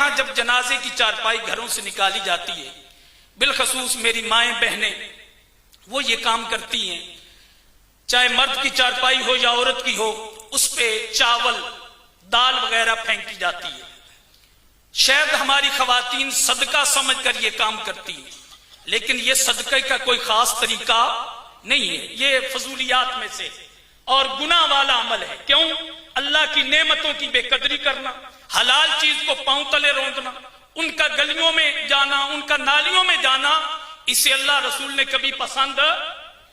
ہاں جب جنازے کی چارپائی گھروں سے نکالی جاتی ہے، بالخصوص میری مائیں بہنیں وہ یہ کام کرتی ہیں، چاہے مرد کی چارپائی ہو یا عورت کی ہو، اس پہ چاول دال وغیرہ پھینکی جاتی ہے۔ شاید ہماری خواتین صدقہ سمجھ کر یہ کام کرتی ہیں، لیکن یہ صدقے کا کوئی خاص طریقہ نہیں ہے، یہ فضولیات میں سے اور گناہ والا عمل ہے۔ کیوں؟ اللہ کی نعمتوں کی بے قدری کرنا، حلال چیز کو پاؤں تلے روندنا، ان کا گلیوں میں جانا، ان کا نالیوں میں جانا، اسے اللہ رسول نے کبھی پسند۔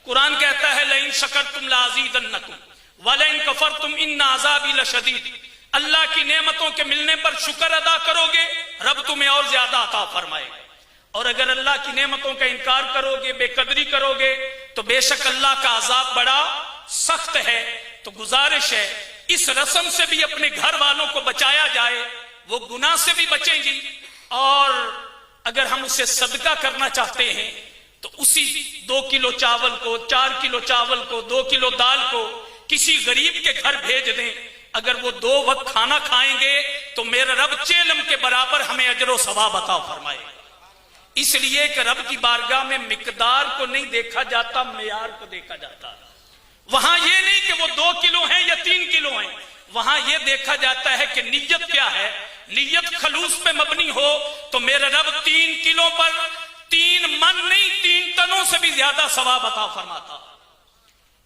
قرآن کہتا ہے لئن شکرتم لازیدنکم ولئن کفرتم ان عذابی لشدید، اللہ کی نعمتوں کے ملنے پر شکر ادا کرو گے رب تمہیں اور زیادہ عطا فرمائے گا، اور اگر اللہ کی نعمتوں کا انکار کرو گے، بے قدری کرو گے، تو بے شک اللہ کا عذاب بڑا سخت ہے۔ تو گزارش ہے اس رسم سے بھی اپنے گھر والوں کو بچایا جائے، وہ گناہ سے بھی بچیں گی، اور اگر ہم اسے صدقہ کرنا چاہتے ہیں تو اسی 2 کلو چاول کو، 4 کلو چاول کو، 2 کلو دال کو کسی غریب کے گھر بھیج دیں، اگر وہ 2 وقت کھانا کھائیں گے تو میرا رب چیلم کے برابر ہمیں اجر و ثواب عطا فرمائے گا۔ اس لیے کہ رب کی بارگاہ میں مقدار کو نہیں دیکھا جاتا، معیار کو دیکھا جاتا ہے۔ وہاں یہ نہیں کہ وہ 2 کلو ہیں یا 3 کلو ہیں، وہاں یہ دیکھا جاتا ہے کہ نیت کیا ہے۔ نیت خلوص پہ مبنی ہو تو میرا رب 3 کلو پر 3 من نہیں 3 ٹنوں سے بھی زیادہ ثواب عطا فرماتا۔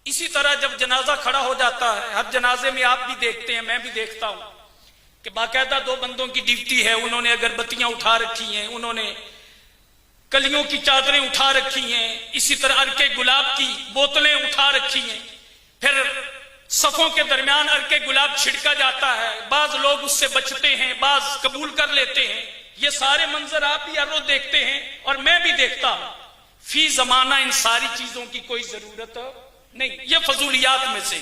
اسی طرح جب جنازہ کھڑا ہو جاتا ہے، ہر جنازے میں آپ بھی دیکھتے ہیں، میں بھی دیکھتا ہوں کہ باقاعدہ 2 بندوں کی ڈیوٹی ہے، انہوں نے اگربتیاں اٹھا رکھی ہیں، انہوں نے کلیوں کی چادریں اٹھا رکھی ہیں، اسی طرح عرق گلاب کی بوتلیں اٹھا رکھی ہیں، پھر صفوں کے درمیان عرق گلاب چھڑکا جاتا ہے، بعض لوگ اس سے بچتے ہیں، بعض قبول کر لیتے ہیں۔ یہ سارے منظر آپ بھی ہر روز دیکھتے ہیں اور میں بھی دیکھتا ہوں۔ فی زمانہ ان ساری چیزوں کی کوئی ضرورت نہیں، یہ فضولیات میں سے۔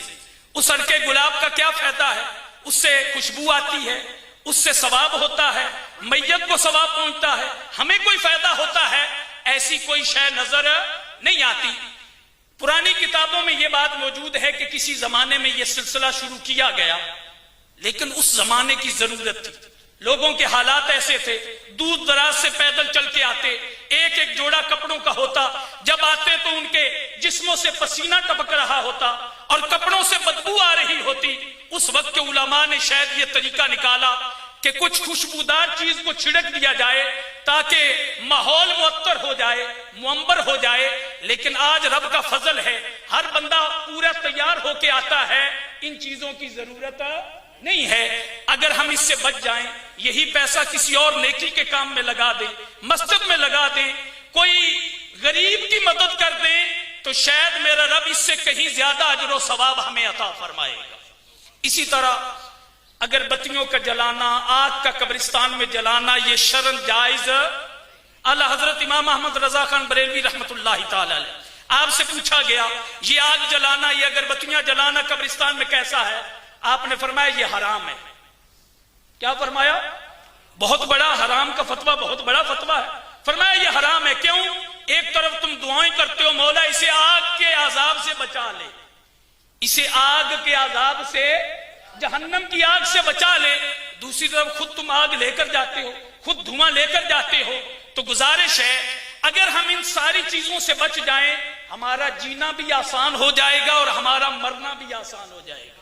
اس عرق گلاب کا کیا فائدہ ہے؟ اس سے خوشبو آتی ہے، اس سے ثواب ہوتا ہے، میت کو ثواب پہنچتا ہے، ہمیں کوئی فائدہ ہوتا ہے؟ ایسی کوئی شے نظر نہیں آتی۔ پرانی کتابوں میں یہ بات موجود ہے کہ کسی زمانے میں یہ سلسلہ شروع کیا گیا، لیکن اس زمانے کی ضرورت تھی، لوگوں کے حالات ایسے تھے، دور دراز سے پیدل چل کے آتے، ایک ایک جوڑا کپڑوں کا ہوتا، جب آتے تو ان کے جسموں سے پسینہ ٹپک رہا ہوتا اور کپڑوں سے بدبو آ رہی ہوتی۔ اس وقت کے علماء نے شاید یہ طریقہ نکالا کہ کچھ خوشبودار چیز کو چھڑک دیا جائے تاکہ ماحول معطر ہو جائے، معمر ہو جائے۔ لیکن آج رب کا فضل ہے، ہر بندہ پورا تیار ہو کے آتا ہے، ان چیزوں کی ضرورت نہیں ہے۔ اگر ہم اس سے بچ جائیں، یہی پیسہ کسی اور نیکی کے کام میں لگا دیں، مسجد میں لگا دیں، کوئی غریب کی مدد کر دیں، تو شاید میرا رب اس سے کہیں زیادہ اجر و ثواب ہمیں عطا فرمائے گا۔ اسی طرح اگر بتیوں کا جلانا، آگ کا قبرستان میں جلانا، یہ شرعاً جائز۔ اعلیٰ حضرت امام احمد رضا خان بریلوی رحمت اللہ تعالی علیہ، آپ سے پوچھا گیا یہ آگ جلانا، یہ اگربتیاں جلانا قبرستان میں کیسا ہے؟ آپ نے فرمایا یہ حرام ہے۔ کیا فرمایا؟ بہت بڑا حرام کا فتویٰ، بہت بڑا فتویٰ ہے۔ فرمایا یہ حرام ہے۔ کیوں؟ ایک طرف تم دعائیں کرتے ہو مولا اسے آگ کے عذاب سے بچا لے، اسے آگ کے عذاب سے، جہنم کی آگ سے بچا لے، دوسری طرف خود تم آگ لے کر جاتے ہو، خود دھواں لے کر جاتے ہو۔ تو گزارش ہے اگر ہم ان ساری چیزوں سے بچ جائیں، ہمارا جینا بھی آسان ہو جائے گا اور ہمارا مرنا بھی آسان ہو جائے گا۔